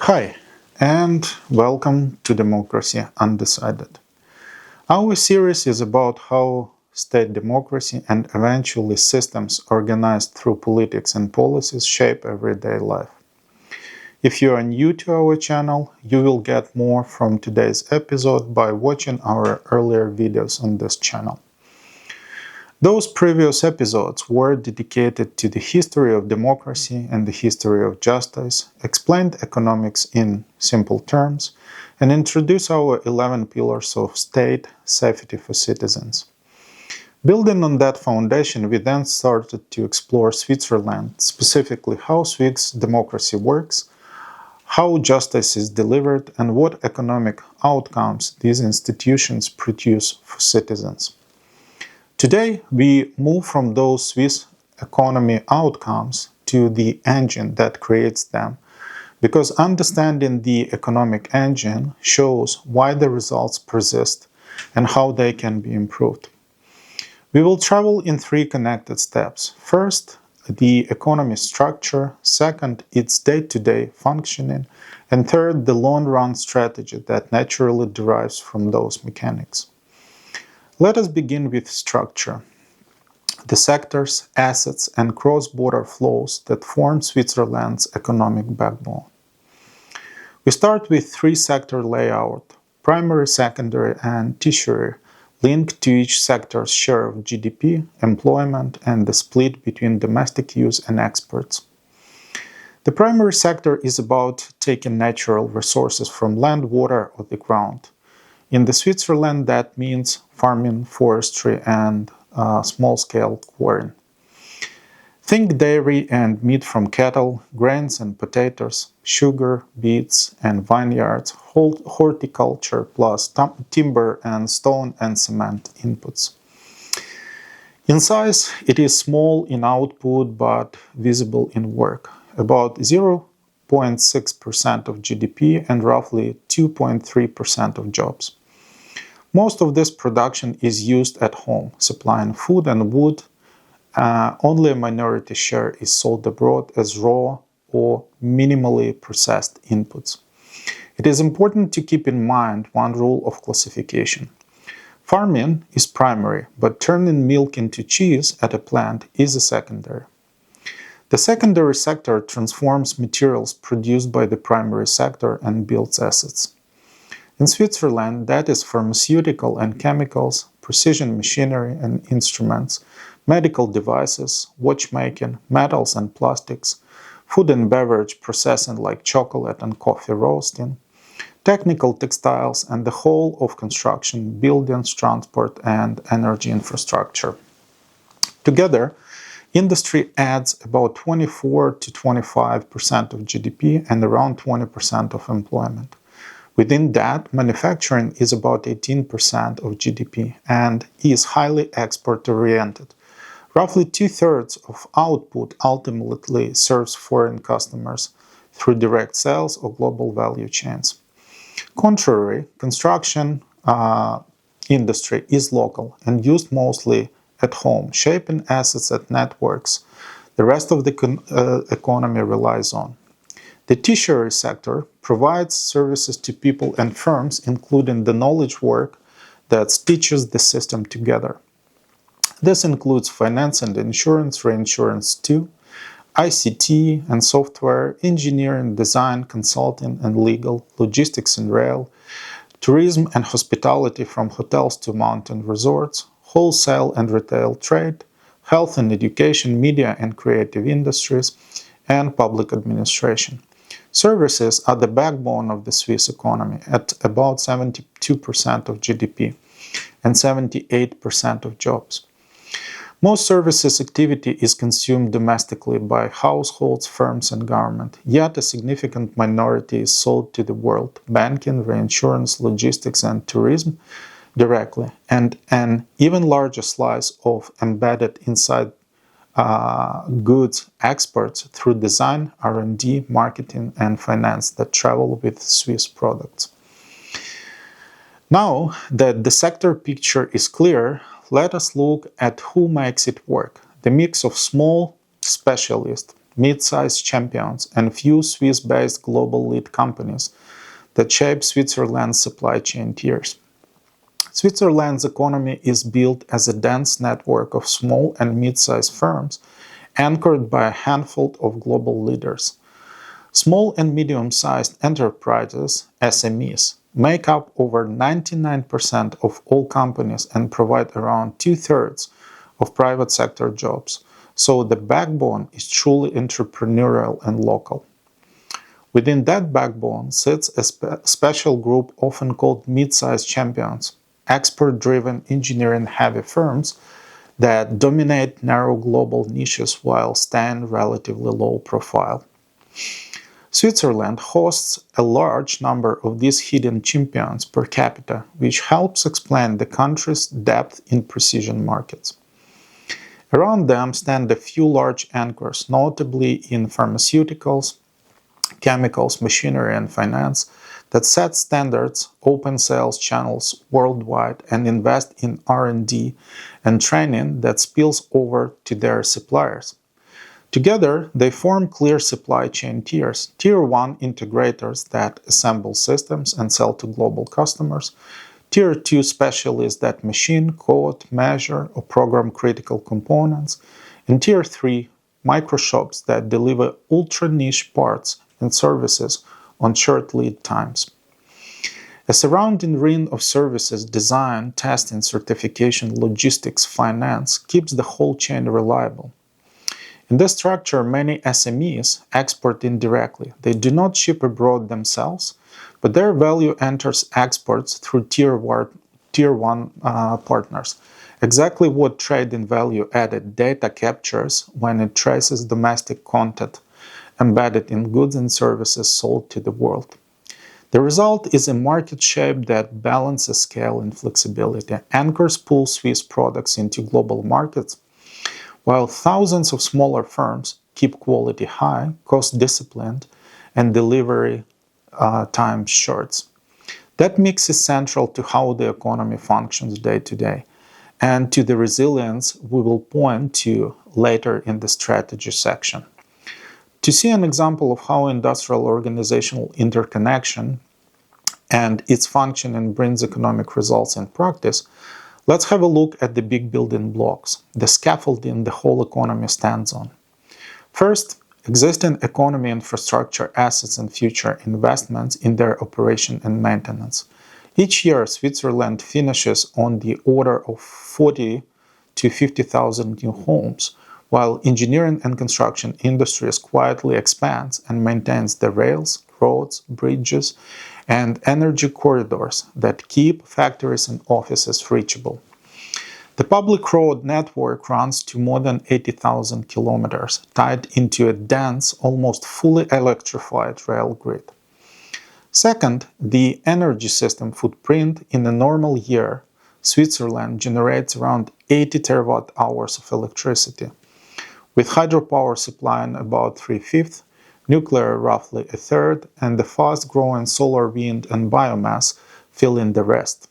Hi, and welcome to Democracy Undecided. Our series is about how state democracy and eventually systems organized through politics and policies shape everyday life. If you are new to our channel, you will get more from today's episode by watching our earlier videos on this channel. Those previous episodes were dedicated to the history of democracy and the history of justice, explained economics in simple terms, and introduced our 11 pillars of state safety for citizens. Building on that foundation, we then started to explore Switzerland, specifically how Swiss democracy works, how justice is delivered, and what economic outcomes these institutions produce for citizens. Today, we move from those Swiss economy outcomes to the engine that creates them, because understanding the economic engine shows why the results persist and how they can be improved. We will travel in three connected steps. First, the economy structure. Second, its day-to-day functioning. And third, the long-run strategy that naturally derives from those mechanics. Let us begin with structure. The sectors, assets, and cross-border flows that form Switzerland's economic backbone. We start with three-sector layout: primary, secondary, and tertiary, linked to each sector's share of GDP, employment, and the split between domestic use and exports. The primary sector is about taking natural resources from land, water, or the ground. In the Switzerland, that means farming, forestry, and small-scale quarrying. Think dairy and meat from cattle, grains and potatoes, sugar, beets, and vineyards, horticulture plus timber and stone and cement inputs. In size, it is small in output but visible in work, about 0.6% of GDP and roughly 2.3% of jobs. Most of this production is used at home, supplying food and wood. Only a minority share is sold abroad as raw or minimally processed inputs. It is important to keep in mind one rule of classification. Farming is primary, but turning milk into cheese at a plant is a secondary. The secondary sector transforms materials produced by the primary sector and builds assets. In Switzerland, that is pharmaceutical and chemicals, precision machinery and instruments, medical devices, watchmaking, metals and plastics, food and beverage processing like chocolate and coffee roasting, technical textiles, and the whole of construction, buildings, transport, and energy infrastructure. Together, industry adds about 24 to 25% of GDP and around 20% of employment. Within that, manufacturing is about 18% of GDP and is highly export-oriented. Roughly two-thirds of output ultimately serves foreign customers through direct sales or global value chains. Contrary, construction industry is local and used mostly at home, shaping assets and networks the rest of the economy relies on. The tertiary sector provides services to people and firms, including the knowledge work that stitches the system together. This includes finance and insurance, reinsurance too, ICT and software, engineering, design, consulting and legal, logistics and rail, tourism and hospitality from hotels to mountain resorts, wholesale and retail trade, health and education, media and creative industries, and public administration. Services are the backbone of the Swiss economy at about 72% of GDP and 78% of jobs. Most services activity is consumed domestically by households, firms, and government, yet a significant minority is sold to the world: banking, reinsurance, logistics, and tourism directly, and an even larger slice of embedded inside goods exports through design, R&D, marketing, and finance that travel with Swiss products. Now that the sector picture is clear, let us look at who makes it work. The mix of small specialists mid-sized champions, and few Swiss-based global lead companies that shape Switzerland's supply chain tiers. Switzerland's economy is built as a dense network of small and mid-sized firms anchored by a handful of global leaders. Small and medium-sized enterprises, SMEs, make up over 99% of all companies and provide around two-thirds of private sector jobs, so the backbone is truly entrepreneurial and local. Within that backbone sits a special group often called mid-sized champions, expert-driven engineering-heavy firms that dominate narrow global niches while staying relatively low profile. Switzerland hosts a large number of these hidden champions per capita, which helps explain the country's depth in precision markets. Around them stand a few large anchors, notably in pharmaceuticals, chemicals, machinery, and finance, that set standards, open sales channels worldwide, and invest in R&D and training that spills over to their suppliers. Together, they form clear supply chain tiers. Tier 1 integrators that assemble systems and sell to global customers. Tier 2 specialists that machine, code, measure, or program critical components. And Tier 3 microshops that deliver ultra-niche parts and services on short lead times. A surrounding ring of services, design, testing, certification, logistics, finance keeps the whole chain reliable. In this structure, many SMEs export indirectly. They do not ship abroad themselves, but their value enters exports through Tier 1 partners. Exactly what trade in value added data captures when it traces domestic content embedded in goods and services sold to the world. The result is a market shape that balances scale and flexibility. Anchors pull Swiss products into global markets, while thousands of smaller firms keep quality high, cost disciplined, and delivery time short. That mix is central to how the economy functions day to day, and to the resilience we will point to later in the strategy section. To see an example of how industrial organizational interconnection and its functioning brings economic results in practice, let's have a look at the big building blocks, the scaffolding the whole economy stands on. First, existing economy infrastructure assets and future investments in their operation and maintenance. Each year, Switzerland finishes on the order of 40 to 50,000 new homes, while engineering and construction industries quietly expands and maintains the rails, roads, bridges, and energy corridors that keep factories and offices reachable. The public road network runs to more than 80,000 kilometers, tied into a dense, almost fully electrified rail grid. Second, the energy system footprint. In a normal year, Switzerland generates around 80 terawatt-hours of electricity, with hydropower supplying about 3/5, nuclear roughly a third, and the fast-growing solar, wind, and biomass filling the rest.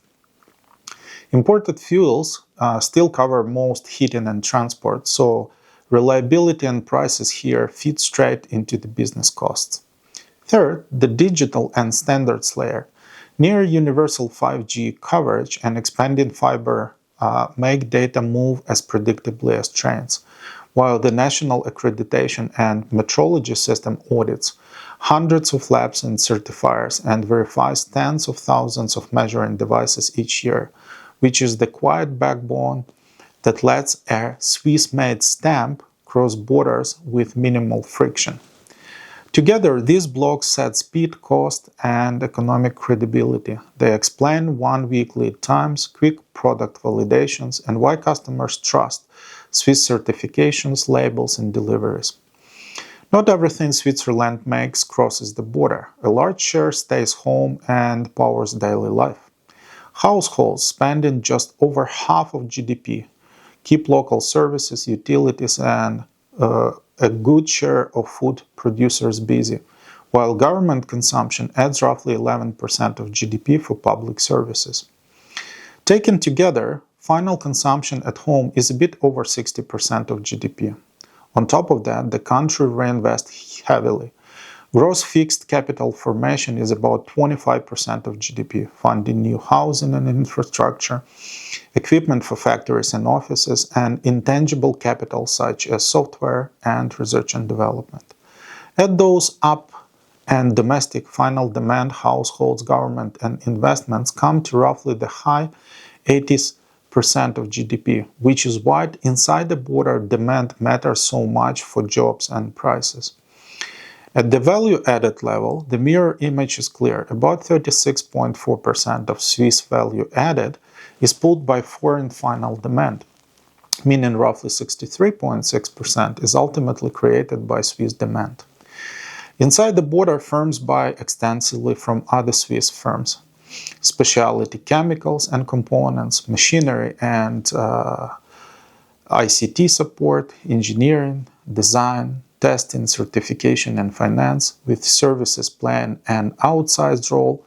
Imported fuels still cover most heating and transport, so reliability and prices here feed straight into the business costs. Third, the digital and standards layer. Near universal 5G coverage and expanding fiber make data move as predictably as trains, while the national accreditation and metrology system audits hundreds of labs and certifiers and verifies tens of thousands of measuring devices each year, which is the quiet backbone that lets a Swiss-made stamp cross borders with minimal friction. Together, these blocks set speed, cost, and economic credibility. They explain one-week lead times, quick product validations, and why customers trust Swiss certifications, labels, and deliveries. Not everything Switzerland makes crosses the border. A large share stays home and powers daily life. Households spending just over half of GDP keep local services, utilities, and a good share of food producers busy, while government consumption adds roughly 11% of GDP for public services. Taken together, final consumption at home is a bit over 60% of GDP. On top of that, the country reinvests heavily. Gross fixed capital formation is about 25% of GDP, funding new housing and infrastructure, equipment for factories and offices, and intangible capital such as software and research and development. Add those up, and domestic final demand, households, government, and investments come to roughly the high 80s% of GDP, which is why inside the border demand matters so much for jobs and prices. At the value-added level, the mirror image is clear. About 36.4% of Swiss value added is pulled by foreign final demand, meaning roughly 63.6% is ultimately created by Swiss demand. Inside the border, firms buy extensively from other Swiss firms. Specialty chemicals and components, machinery and ICT support, engineering, design, testing, certification, and finance, with services playing an outsized role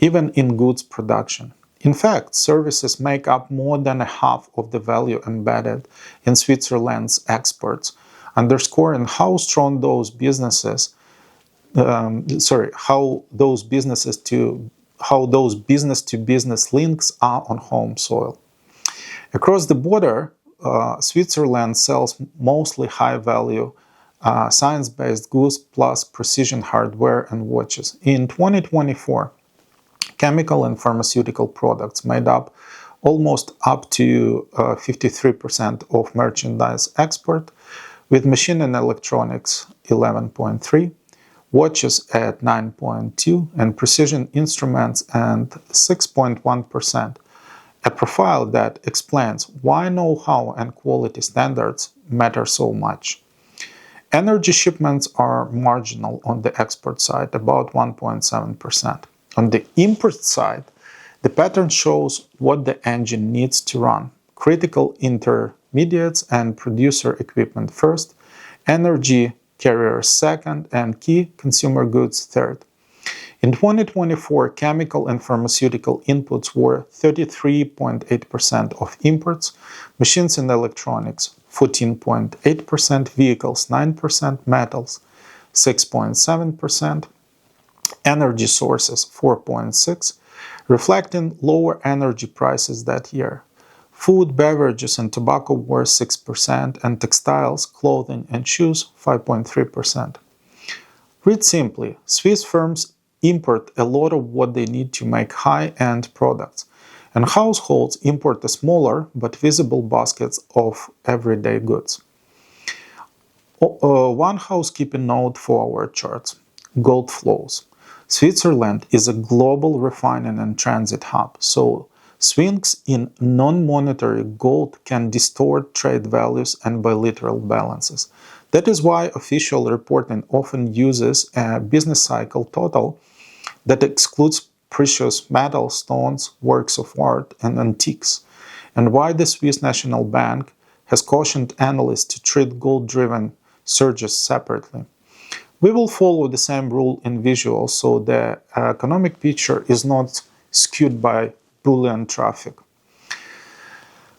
even in goods production. In fact, services make up more than a half of the value embedded in Switzerland's exports, underscoring how strong those businesses business-to-business links are on home soil. Across the border, Switzerland sells mostly high-value science-based goods plus precision hardware and watches. In 2024, chemical and pharmaceutical products made up almost up to 53% of merchandise export, with machine and electronics 11.3%, watches at 9.2%, and precision instruments at 6.1%, a profile that explains why know-how and quality standards matter so much. Energy shipments are marginal on the export side, about 1.7%. On the import side, the pattern shows what the engine needs to run: critical intermediates and producer equipment first, energy carriers second, and key consumer goods third. In 2024, chemical and pharmaceutical inputs were 33.8% of imports, machines and electronics 14.8%, vehicles 9%, metals 6.7%, energy sources 4.6%, reflecting lower energy prices that year. Food, beverages, and tobacco were 6%, and textiles, clothing, and shoes 5.3%. Read simply, Swiss firms import a lot of what they need to make high-end products, and households import a smaller but visible baskets of everyday goods. One housekeeping note for our charts: gold flows. Switzerland is a global refining and transit hub, so swings in non-monetary gold can distort trade values and bilateral balances. That is why official reporting often uses a business cycle total that excludes precious metals, stones, works of art, and antiques, and why the Swiss National Bank has cautioned analysts to treat gold-driven surges separately. We will follow the same rule in visuals, so the economic picture is not skewed by bullion traffic.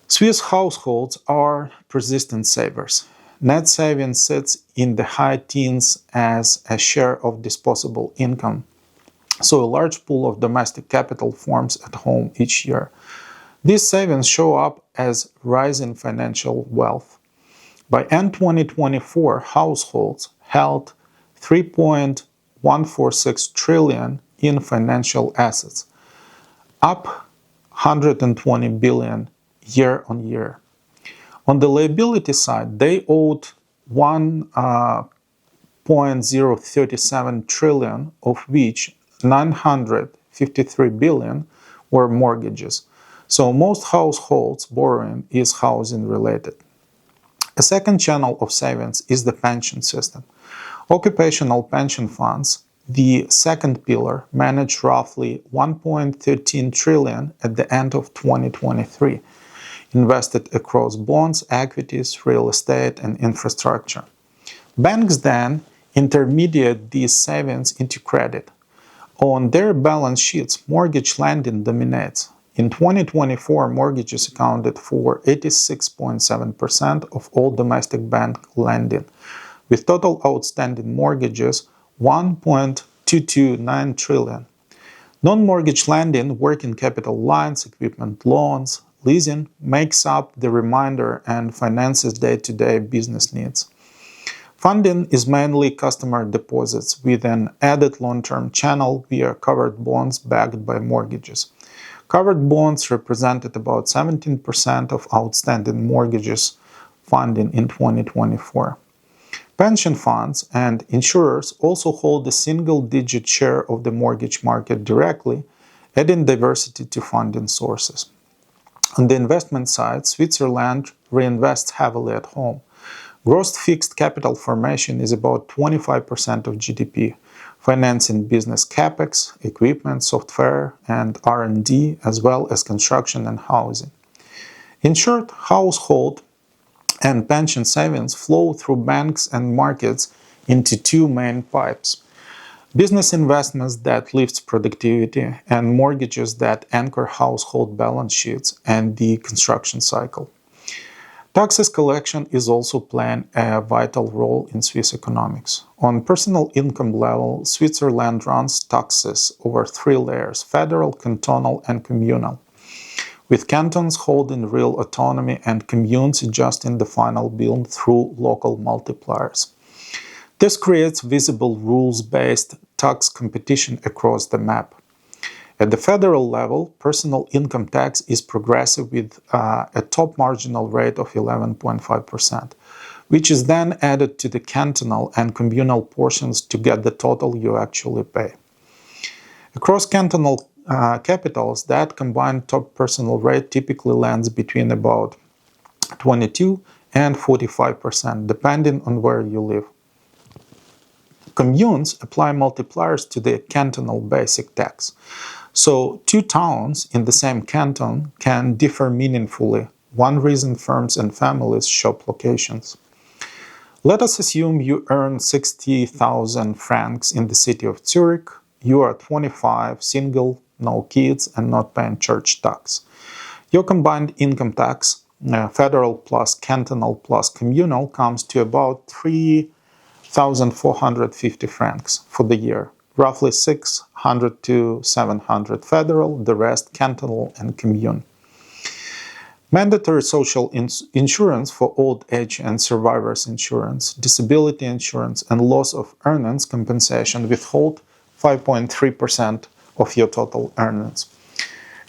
Swiss households are persistent savers. Net savings sits in the high teens as a share of disposable income, so a large pool of domestic capital forms at home each year. These savings show up as rising financial wealth. By end 2024, households held 3.146 trillion in financial assets, up 120 billion year on year. On the liability side, they owed 1.037 trillion, of which 953 billion were mortgages. So most households' borrowing is housing related. A second channel of savings is the pension system. Occupational pension funds, the second pillar, manage roughly 1.13 trillion at the end of 2023, invested across bonds, equities, real estate, and infrastructure. Banks then intermediate these savings into credit. On their balance sheets, mortgage lending dominates. In 2024, mortgages accounted for 86.7% of all domestic bank lending, with total outstanding mortgages 1.229 trillion. Non-mortgage lending, working capital lines, equipment loans, leasing makes up the remainder and finances day-to-day business needs. Funding is mainly customer deposits with an added long-term channel via covered bonds backed by mortgages. Covered bonds represented about 17% of outstanding mortgages funding in 2024. Pension funds and insurers also hold a single-digit share of the mortgage market directly, adding diversity to funding sources. On the investment side, Switzerland reinvests heavily at home. Gross fixed capital formation is about 25% of GDP, financing business capex, equipment, software, and R&D, as well as construction and housing. In short, household and pension savings flow through banks and markets into two main pipes: business investments that lift productivity and mortgages that anchor household balance sheets and the construction cycle. Taxes collection is also playing a vital role in Swiss economics. On personal income level, Switzerland runs taxes over three layers: federal, cantonal, and communal, with cantons holding real autonomy and communes adjusting the final bill through local multipliers. This creates visible rules-based tax competition across the map. At the federal level, personal income tax is progressive with a top marginal rate of 11.5%, which is then added to the cantonal and communal portions to get the total you actually pay. Across cantonal capitals, that combined top personal rate typically lands between about 22 and 45%, depending on where you live. Communes apply multipliers to the cantonal basic tax. So, two towns in the same canton can differ meaningfully. One reason firms and families shop locations. Let us assume you earn 60,000 francs in the city of Zurich. You are 25, single, no kids, and not paying church tax. Your combined income tax, federal plus cantonal plus communal, comes to about 3,450 francs for the year. Roughly 600 to 700 federal, the rest cantonal and commune. Mandatory social insurance for old age and survivors insurance, disability insurance, and loss of earnings compensation withhold 5.3% of your total earnings,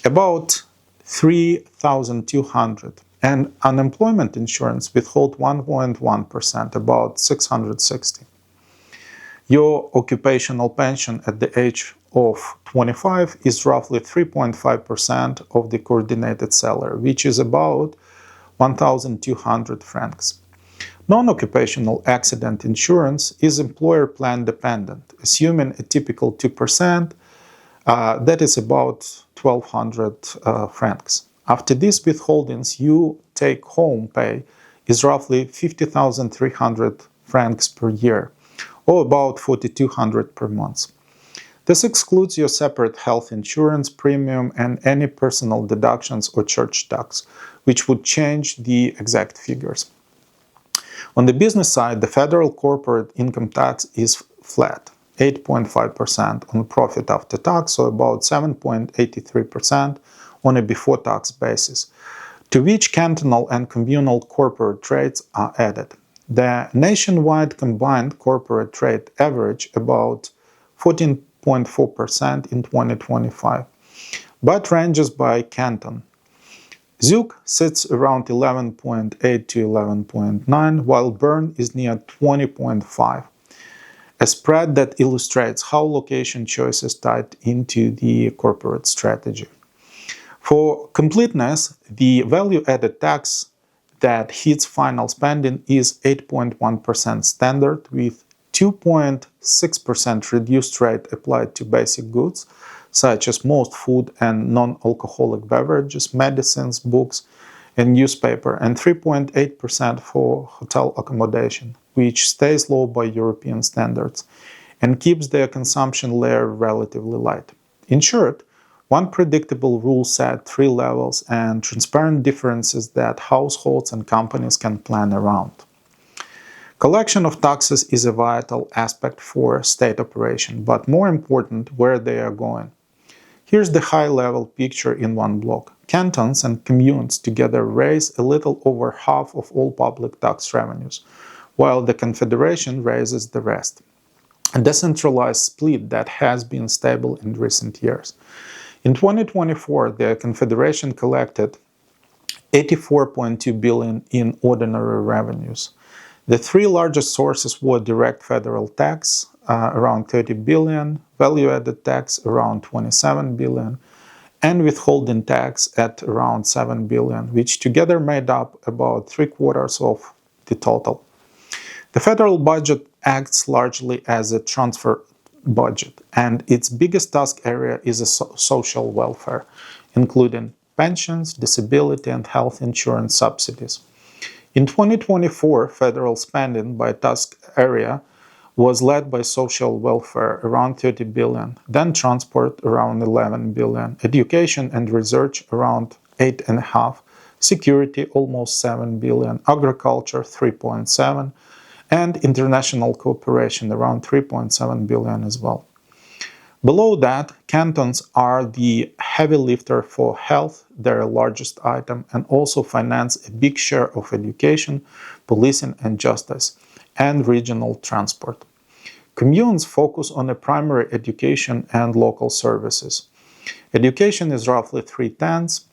about 3,200, and unemployment insurance withhold 1.1%, about 660. Your occupational pension at the age of 25 is roughly 3.5% of the coordinated salary, which is about 1,200 francs. Non-occupational accident insurance is employer plan dependent, assuming a typical 2%, that is about 1,200 francs. After these withholdings, you take home pay is roughly 50,300 francs per year, or about 4,200 per month. This excludes your separate health insurance premium and any personal deductions or church tax, which would change the exact figures. On the business side, the federal corporate income tax is flat, 8.5% on profit after tax, or about 7.83% on a before-tax basis, to which cantonal and communal corporate rates are added. The nationwide combined corporate rate average about 14.4% in 2025, but ranges by canton. Zug sits around 11.8 to 11.9, while Bern is near 20.5, a spread that illustrates how location choices tied into the corporate strategy. For completeness, the value-added tax that hits final spending is 8.1% standard, with 2.6% reduced rate applied to basic goods, such as most food and non-alcoholic beverages, medicines, books, and newspaper, and 3.8% for hotel accommodation, which stays low by European standards and keeps their consumption layer relatively light. In short, One predictable rule set, 3 levels, and transparent differences that households and companies can plan around. Collection of taxes is a vital aspect for state operation, but more important, where they are going. Here's the high-level picture in one block. Cantons and communes together raise a little over half of all public tax revenues, while the Confederation raises the rest. A decentralized split that has been stable in recent years. In 2024, the Confederation collected $84.2 billion in ordinary revenues. The 3 largest sources were direct federal tax, around $30 billion, value-added tax, around $27 billion, and withholding tax at around $7 billion, which together made up about 3/4 of the total. The federal budget acts largely as a transfer budget, and its biggest task area is social welfare, including pensions, disability, and health insurance subsidies. In 2024, federal spending by task area was led by social welfare, around $30 billion, then transport, around $11 billion, education and research, around $8.5 billion, security, almost $7 billion, agriculture, $3.7 billion, and international cooperation, around $3.7 billion as well. Below that, cantons are the heavy lifter for health, their largest item, and also finance a big share of education, policing and justice, and regional transport. Communes focus on a primary education and local services. Education is roughly 3/10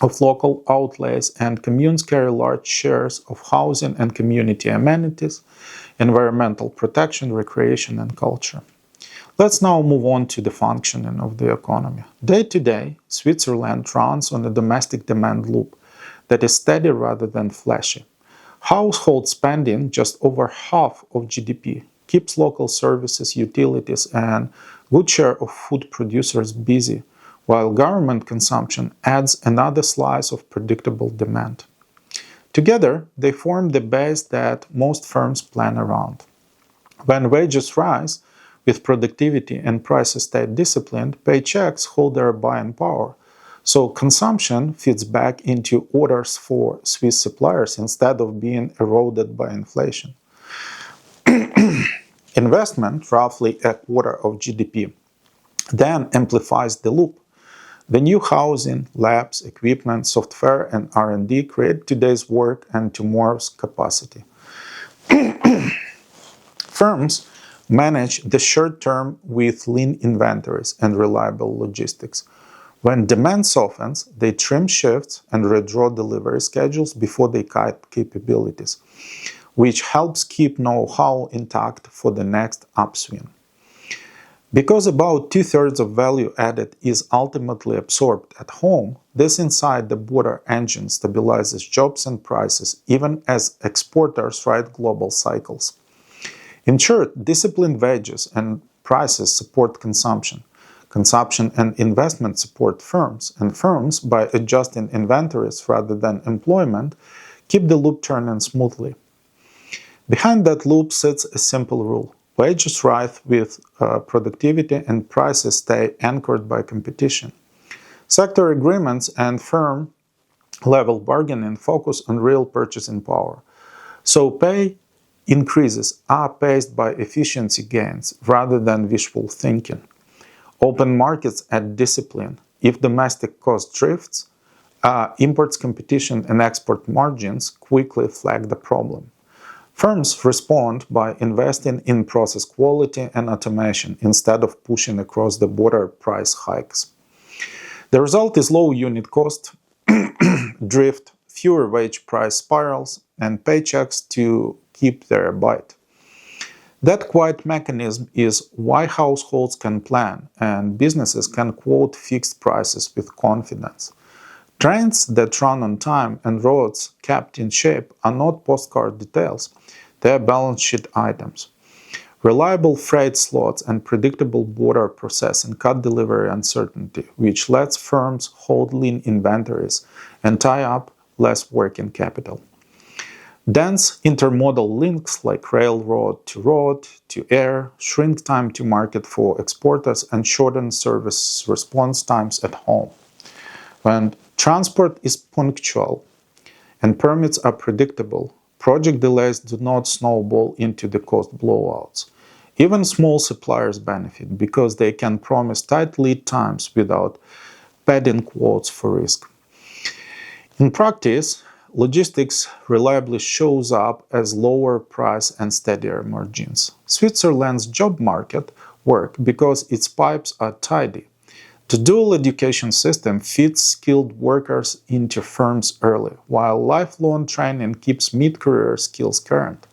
of local outlays, and communes carry large shares of housing and community amenities, environmental protection, recreation, and culture. Let's now move on to the functioning of the economy. Day to day, Switzerland runs on a domestic demand loop that is steady rather than flashy. Household spending, just over half of GDP, keeps local services, utilities, and good share of food producers busy, while government consumption adds another slice of predictable demand. Together, they form the base that most firms plan around. When wages rise, with productivity and prices stay disciplined, paychecks hold their buying power. So consumption feeds back into orders for Swiss suppliers instead of being eroded by inflation. Investment, roughly 1/4 of GDP, then amplifies the loop. The new housing, labs, equipment, software, and R&D create today's work and tomorrow's capacity. Firms manage the short term with lean inventories and reliable logistics. When demand softens, they trim shifts and redraw delivery schedules before they cut capabilities, which helps keep know-how intact for the next upswing. Because about 2/3 of value added is ultimately absorbed at home, this inside-the-border engine stabilizes jobs and prices even as exporters ride global cycles. In short, disciplined wages and prices support consumption. Consumption and investment support firms, and firms, by adjusting inventories rather than employment, keep the loop turning smoothly. Behind that loop sits a simple rule. Wages rise with productivity and prices stay anchored by competition. Sector agreements and firm-level bargaining focus on real purchasing power. So pay increases are paced by efficiency gains rather than wishful thinking. Open markets add discipline. If domestic cost drifts, imports competition and export margins quickly flag the problem. Firms respond by investing in process quality and automation instead of pushing across the border price hikes. The result is low unit cost drift, fewer wage price spirals, and paychecks to keep their bite. That quiet mechanism is why households can plan and businesses can quote fixed prices with confidence. Trains that run on time and roads kept in shape are not postcard details, they are balance sheet items. Reliable freight slots and predictable border processing cut delivery uncertainty, which lets firms hold lean inventories and tie up less working capital. Dense intermodal links like railroad to road to air shrink time to market for exporters and shorten service response times at home. When transport is punctual and permits are predictable, project delays do not snowball into the cost blowouts. Even small suppliers benefit because they can promise tight lead times without padding quotes for risk. In practice, logistics reliably shows up as lower price and steadier margins. Switzerland's job market works because its pipes are tidy. The dual education system fits skilled workers into firms early, while lifelong training keeps mid-career skills current.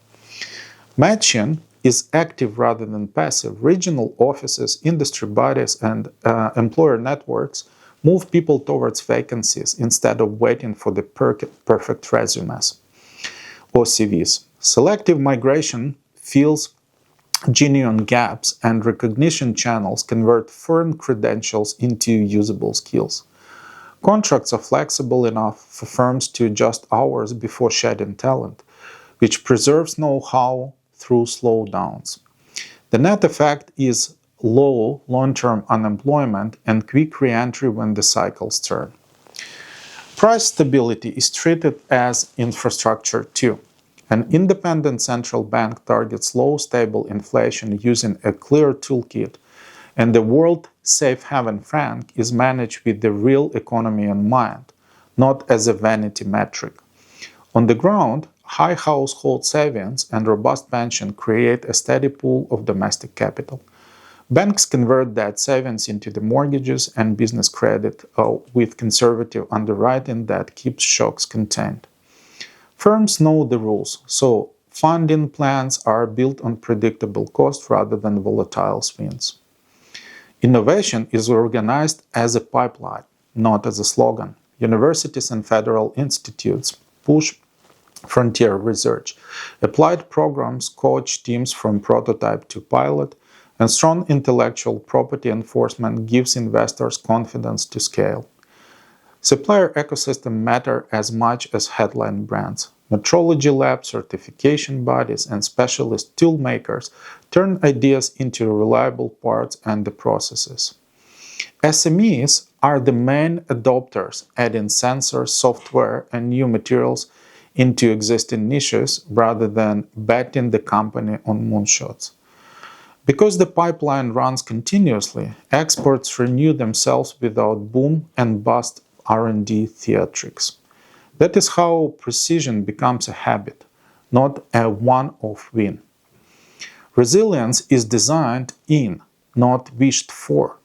Matching is active rather than passive. Regional offices, industry bodies, and employer networks move people towards vacancies instead of waiting for the perfect resumes or CVs. Selective migration fills genuine gaps, and recognition channels convert firm credentials into usable skills. Contracts are flexible enough for firms to adjust hours before shedding talent, which preserves know-how through slowdowns. The net effect is low long-term unemployment and quick re-entry when the cycles turn. Price stability is treated as infrastructure too. An independent central bank targets low stable inflation using a clear toolkit, and the world safe haven franc is managed with the real economy in mind, not as a vanity metric. On the ground, high household savings and robust pension create a steady pool of domestic capital. Banks convert that savings into the mortgages and business credit with conservative underwriting that keeps shocks contained. Firms know the rules, so funding plans are built on predictable cost rather than volatile swings. Innovation is organized as a pipeline, not as a slogan. Universities and federal institutes push frontier research. Applied programs coach teams from prototype to pilot, and strong intellectual property enforcement gives investors confidence to scale. Supplier ecosystems matter as much as headline brands. Metrology labs, certification bodies, and specialist tool makers turn ideas into reliable parts and the processes. SMEs are the main adopters, adding sensors, software, and new materials into existing niches rather than betting the company on moonshots. Because the pipeline runs continuously, experts renew themselves without boom and bust R&D theatrics. That is how precision becomes a habit, not a one-off win. Resilience is designed in, not wished for.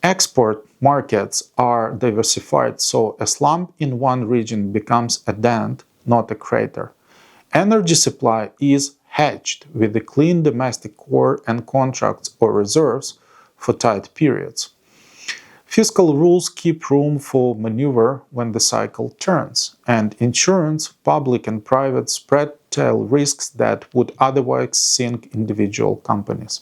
Export markets are diversified, so a slump in one region becomes a dent, not a crater. Energy supply is hedged with a clean domestic core and contracts or reserves for tight periods. Fiscal rules keep room for maneuver when the cycle turns, and insurance, public and private, spread tail risks that would otherwise sink individual companies.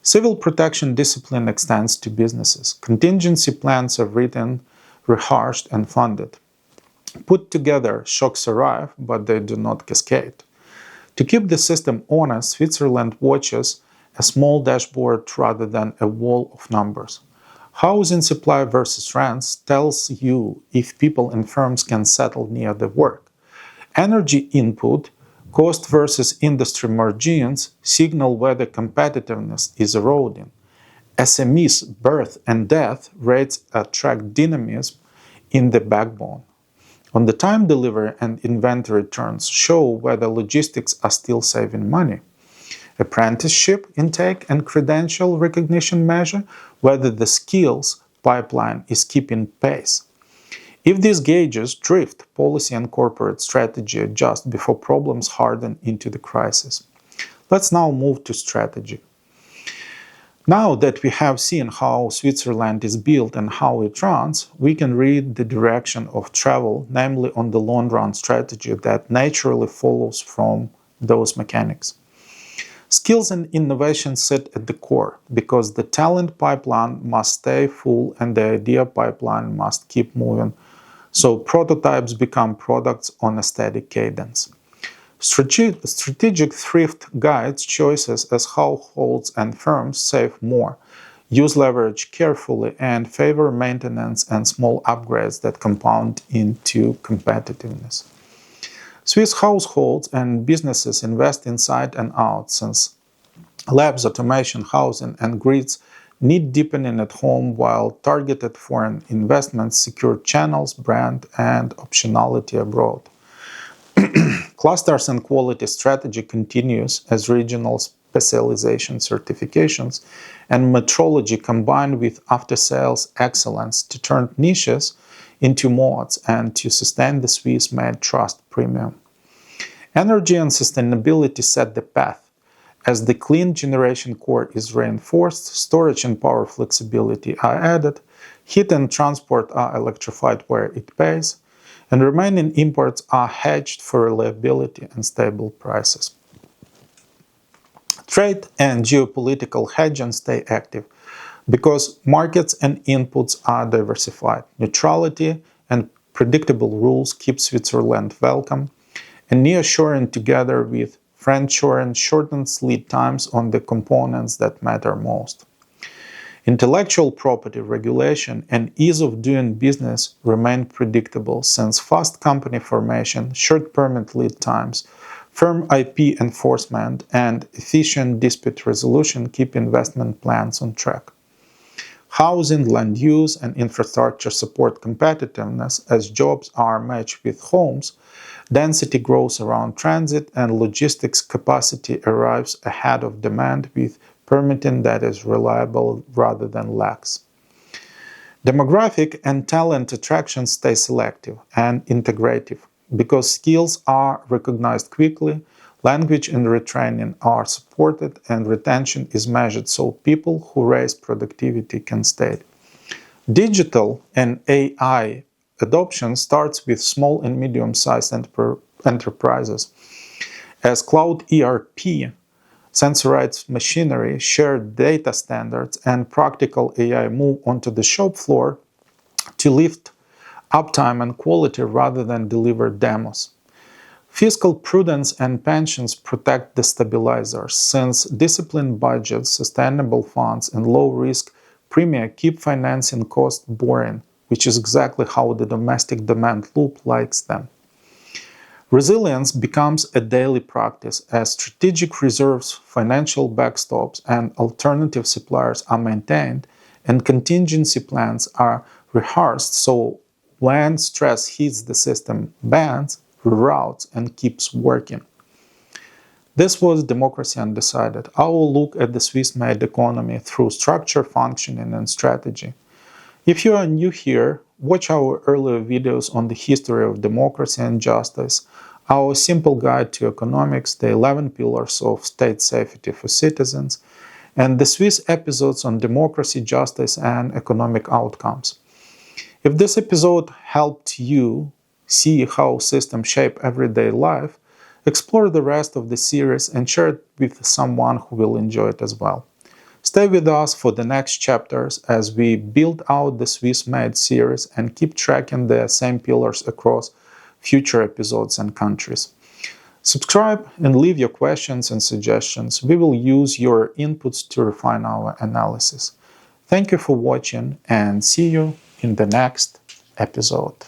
Civil protection discipline extends to businesses. Contingency plans are written, rehearsed, and funded. Put together, shocks arrive, but they do not cascade. To keep the system honest, Switzerland watches a small dashboard rather than a wall of numbers. Housing supply versus rents tells you if people and firms can settle near the work. Energy input, cost versus industry margins signal whether competitiveness is eroding. SMEs' birth and death rates attract dynamism in the backbone. On the time delivery and inventory turns show whether logistics are still saving money. Apprenticeship intake and credential recognition measure whether the skills pipeline is keeping pace. If these gauges drift, policy and corporate strategy adjust before problems harden into the crisis. Let's now move to strategy. Now that we have seen how Switzerland is built and how it runs, we can read the direction of travel, namely on the long-run strategy that naturally follows from those mechanics. Skills and innovation sit at the core, because the talent pipeline must stay full and the idea pipeline must keep moving, so prototypes become products on a steady cadence. Strategic thrift guides choices as households and firms save more, use leverage carefully, and favor maintenance and small upgrades that compound into competitiveness. Swiss households and businesses invest inside and out, since labs, automation, housing, and grids need deepening at home, while targeted foreign investments secure channels, brand, and optionality abroad. Clusters and quality strategy continues as regional specialization certifications and metrology combined with after-sales excellence to turn niches into modes and to sustain the Swiss-made trust premium. Energy and sustainability set the path. As the clean generation core is reinforced, storage and power flexibility are added, heat and transport are electrified where it pays, and remaining imports are hedged for reliability and stable prices. Trade and geopolitical hedging stay active because markets and inputs are diversified. Neutrality and predictable rules keep Switzerland welcome, and nearshoring together with friendshoring shortens lead times on the components that matter most. Intellectual property regulation and ease of doing business remain predictable, since fast company formation, short permit lead times, firm IP enforcement, and efficient dispute resolution keep investment plans on track. Housing, land use, and infrastructure support competitiveness as jobs are matched with homes, density grows around transit, and logistics capacity arrives ahead of demand with permitting that is reliable rather than lax. Demographic and talent attraction stay selective and integrative because skills are recognized quickly, language and retraining are supported, and retention is measured so people who raise productivity can stay. Digital and AI adoption starts with small and medium-sized enterprises. As cloud ERP, sensorized machinery, shared data standards, and practical AI move onto the shop floor to lift uptime and quality rather than deliver demos. Fiscal prudence and pensions protect the stabilizers, since disciplined budgets, sustainable funds, and low-risk premia keep financing costs boring, which is exactly how the domestic demand loop likes them. Resilience becomes a daily practice as strategic reserves, financial backstops, and alternative suppliers are maintained, and contingency plans are rehearsed so when stress hits the system bends, reroutes, and keeps working. This was Democracy Undecided, our look at the Swiss-made economy through structure, functioning, and strategy. If you are new here, watch our earlier videos on the history of democracy and justice, our simple guide to economics, the 11 pillars of state safety for citizens, and the Swiss episodes on democracy, justice, and economic outcomes. If this episode helped you see how systems shape everyday life, explore the rest of the series and share it with someone who will enjoy it as well. Stay with us for the next chapters as we build out the Swiss-made series and keep tracking the same pillars across future episodes and countries. Subscribe and leave your questions and suggestions. We will use your inputs to refine our analysis. Thank you for watching and see you in the next episode.